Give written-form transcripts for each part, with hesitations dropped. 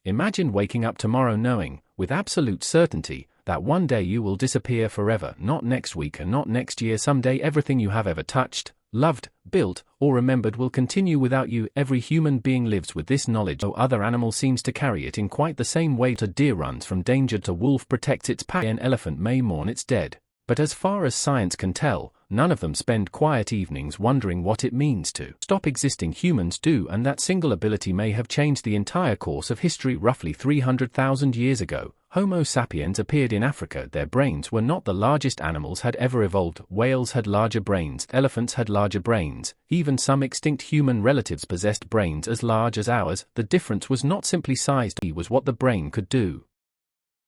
Imagine waking up tomorrow knowing, with absolute certainty, that one day you will disappear forever, not next week and not next year. Someday everything you have ever touched, loved, built, or remembered will continue without you. Every human being lives with this knowledge. No other animal seems to carry it in quite the same way. A deer runs from danger, a wolf protects its pack, an elephant may mourn its dead. But as far as science can tell, none of them spend quiet evenings wondering what it means to stop existing. Humans do, and that single ability may have changed the entire course of history. Roughly 300,000 years ago, Homo sapiens appeared in Africa. Their brains were not the largest animals had ever evolved. Whales had larger brains, elephants had larger brains, even some extinct human relatives possessed brains as large as ours. The difference was not simply size, it was what the brain could do.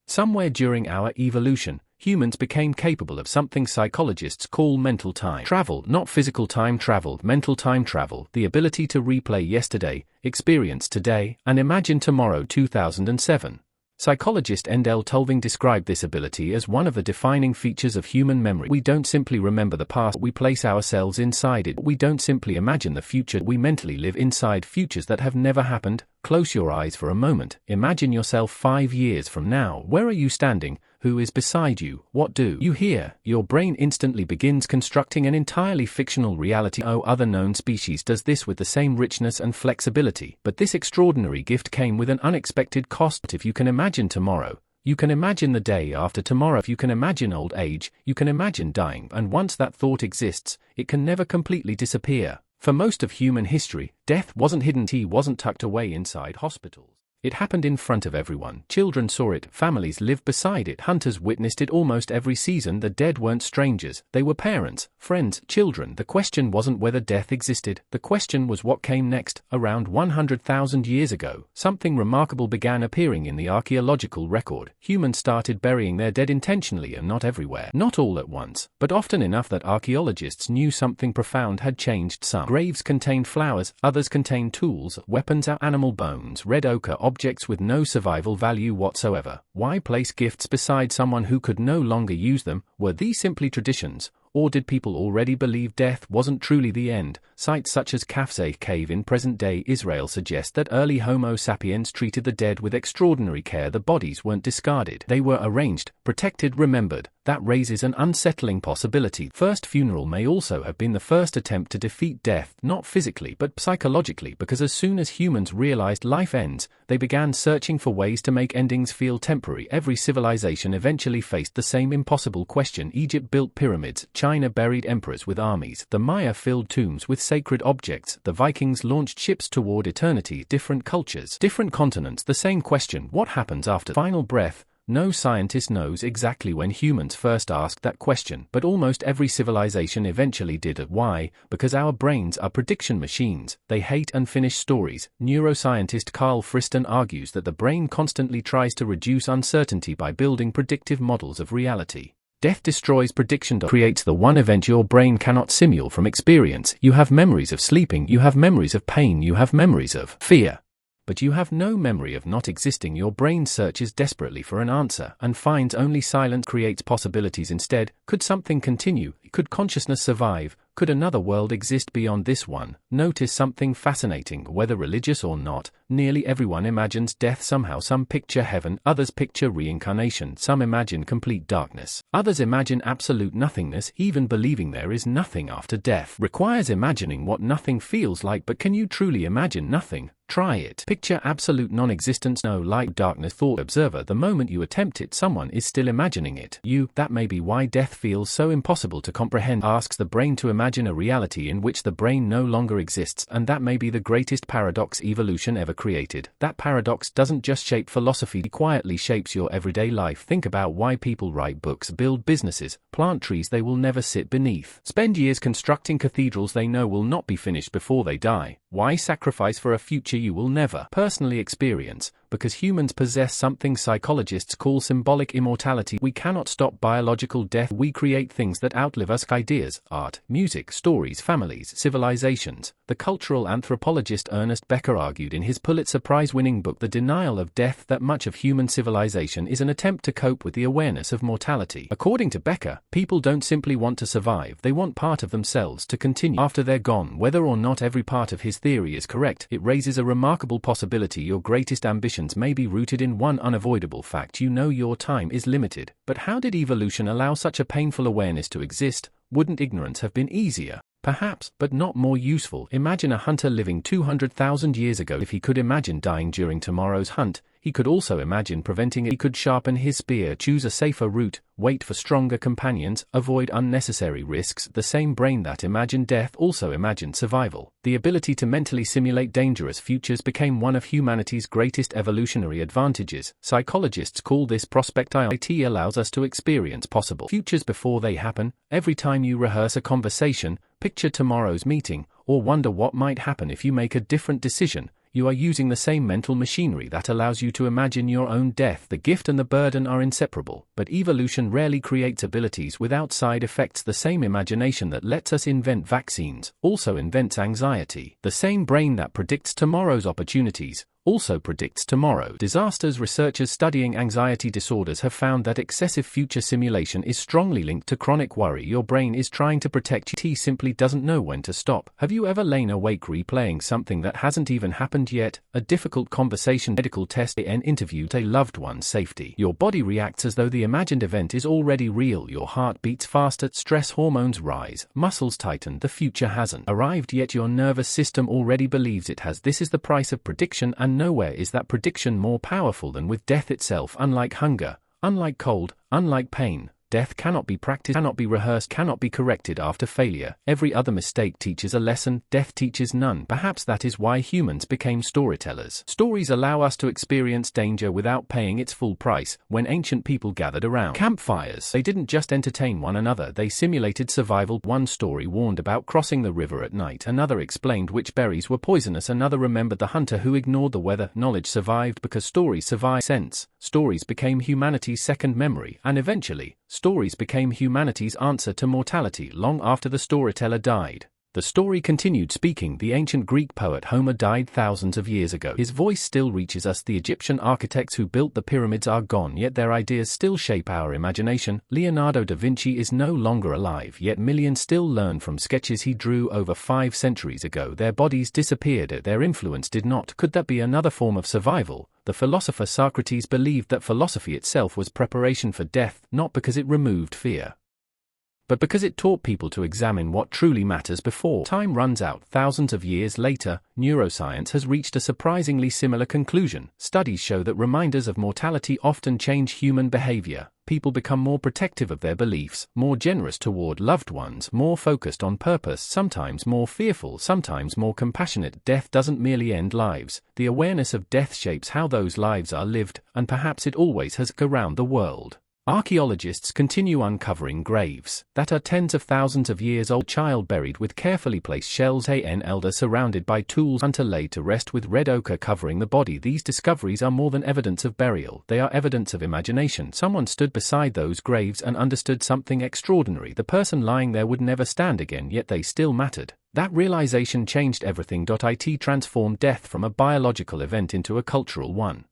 Somewhere during our evolution, humans became capable of something psychologists call mental time travel. Not physical time travel, mental time travel, the ability to replay yesterday, experience today, and imagine tomorrow. 2007. Psychologist Endel Tulving described this ability as one of the defining features of human memory. We don't simply remember the past, we place ourselves inside it. We don't simply imagine the future, we mentally live inside futures that have never happened. Close your eyes for a moment. Imagine yourself 5 years from now. Where are you standing? Who is beside you? What do you hear? Your brain instantly begins constructing an entirely fictional reality. No other known species does this with the same richness and flexibility. But this extraordinary gift came with an unexpected cost. If you can imagine tomorrow, you can imagine the day after tomorrow. If you can imagine old age, you can imagine dying. And once that thought exists, it can never completely disappear. For most of human history, death wasn't hidden. It wasn't tucked away inside hospitals. It happened in front of everyone. Children saw it, families lived beside it, hunters witnessed it almost every season. The dead weren't strangers, they were parents, friends, children. The question wasn't whether death existed, the question was what came next. Around 100,000 years ago, something remarkable began appearing in the archaeological record. Humans started burying their dead intentionally, and not everywhere. Not all at once, but often enough that archaeologists knew something profound had changed. Some graves contained flowers, others contained tools, weapons, animal bones, red ochre, objects with no survival value whatsoever. Why place gifts beside someone who could no longer use them? Were these simply traditions? Or did people already believe death wasn't truly the end? Sites such as Kafsay Cave in present-day Israel suggest that early Homo sapiens treated the dead with extraordinary care. The bodies weren't discarded. They were arranged, protected, remembered. That raises an unsettling possibility. First funeral may also have been the first attempt to defeat death, not physically but psychologically, because as soon as humans realized life ends, they began searching for ways to make endings feel temporary. Every civilization eventually faced the same impossible question. Egypt built pyramids, China buried emperors with armies, the Maya filled tombs with sacred objects, the Vikings launched ships toward eternity. Different cultures, different continents, the same question: what happens after the final breath? No scientist knows exactly when humans first asked that question, but almost every civilization eventually did it. Why? Because our brains are prediction machines. They hate unfinished stories. Neuroscientist Carl Friston argues that the brain constantly tries to reduce uncertainty by building predictive models of reality. Death destroys prediction, creates the one event your brain cannot simulate from experience. You have memories of sleeping, you have memories of pain, you have memories of fear. But you have no memory of not existing. Your brain searches desperately for an answer and finds only silence. Creates possibilities instead. Could something continue? Could consciousness survive? Could another world exist beyond this one? Notice something fascinating. Whether religious or not, nearly everyone imagines death somehow. Some picture heaven, others picture reincarnation, some imagine complete darkness, others imagine absolute nothingness. Even believing there is nothing after death requires imagining what nothing feels like. But can you truly imagine nothing? Try it. Picture absolute non-existence, no light, darkness. Thought observer, the moment you attempt it, someone is still imagining it. That may be why death feels so impossible to comprehend. Asks the brain to imagine a reality in which the brain no longer exists, and that may be the greatest paradox evolution ever created. That paradox doesn't just shape philosophy, it quietly shapes your everyday life. Think about why people write books, build businesses, plant trees they will never sit beneath, spend years constructing cathedrals they know will not be finished before they die. Why sacrifice for a future you will never personally experience? Because humans possess something psychologists call symbolic immortality. We cannot stop biological death. We create things that outlive us: ideas, art, music, stories, families, civilizations. The cultural anthropologist Ernest Becker argued in his Pulitzer Prize-winning book The Denial of Death that much of human civilization is an attempt to cope with the awareness of mortality. According to Becker, people don't simply want to survive, they want part of themselves to continue after they're gone. Whether or not every part of his theory is correct, it raises a remarkable possibility. Your greatest ambition explanations may be rooted in one unavoidable fact: you know your time is limited. But how did evolution allow such a painful awareness to exist? Wouldn't ignorance have been easier? Perhaps, but not more useful. Imagine a hunter living 200,000 years ago. If he could imagine dying during tomorrow's hunt, he could also imagine preventing it. He could sharpen his spear, choose a safer route, wait for stronger companions, avoid unnecessary risks. The same brain that imagined death also imagined survival. The ability to mentally simulate dangerous futures became one of humanity's greatest evolutionary advantages. Psychologists call this prospective. It allows us to experience possible futures before they happen. Every time you rehearse a conversation, picture tomorrow's meeting, or wonder what might happen if you make a different decision, you are using the same mental machinery that allows you to imagine your own death. The gift and the burden are inseparable, but evolution rarely creates abilities without side effects. The same imagination that lets us invent vaccines also invents anxiety. The same brain that predicts tomorrow's opportunities also predicts tomorrow disasters. Researchers studying anxiety disorders have found that excessive future simulation is strongly linked to chronic worry. Your brain is trying to protect you. It simply doesn't know when to stop. Have you ever lain awake replaying something that hasn't even happened yet? A difficult conversation, medical test, an interview, a loved one's safety. Your body reacts as though the imagined event is already real. Your heart beats faster, stress hormones rise, muscles tighten. The future hasn't arrived yet, your nervous system already believes it has. This is the price of prediction, and nowhere is that prediction more powerful than with death itself. Unlike hunger, unlike cold, unlike pain, death cannot be practiced, cannot be rehearsed, cannot be corrected after failure. Every other mistake teaches a lesson, death teaches none. Perhaps that is why humans became storytellers. Stories allow us to experience danger without paying its full price. When ancient people gathered around campfires, they didn't just entertain one another, they simulated survival. One story warned about crossing the river at night, another explained which berries were poisonous, another remembered the hunter who ignored the weather. Knowledge survived because stories survived. Sense. Stories became humanity's second memory, and eventually, stories became humanity's answer to mortality. Long after the storyteller died, the story continued speaking. The ancient Greek poet Homer died thousands of years ago. His voice still reaches us. The Egyptian architects who built the pyramids are gone, yet their ideas still shape our imagination. Leonardo da Vinci is no longer alive, yet millions still learn from sketches he drew over 5 centuries ago. Their bodies disappeared, their influence did not. Could that be another form of survival? The philosopher Socrates believed that philosophy itself was preparation for death, not because it removed fear, but because it taught people to examine what truly matters before time runs out. Thousands of years later, neuroscience has reached a surprisingly similar conclusion. Studies show that reminders of mortality often change human behavior. People become more protective of their beliefs, more generous toward loved ones, more focused on purpose, sometimes more fearful, sometimes more compassionate. Death doesn't merely end lives. The awareness of death shapes how those lives are lived, and perhaps it always has around the world. Archaeologists continue uncovering graves that are tens of thousands of years old. Child buried with carefully placed shells. An elder surrounded by tools. Hunter laid to rest with red ochre covering the body. These discoveries are more than evidence of burial. They are evidence of imagination. Someone stood beside those graves and understood something extraordinary. The person lying there would never stand again, yet they still mattered. That realization changed everything. It transformed death from a biological event into a cultural one.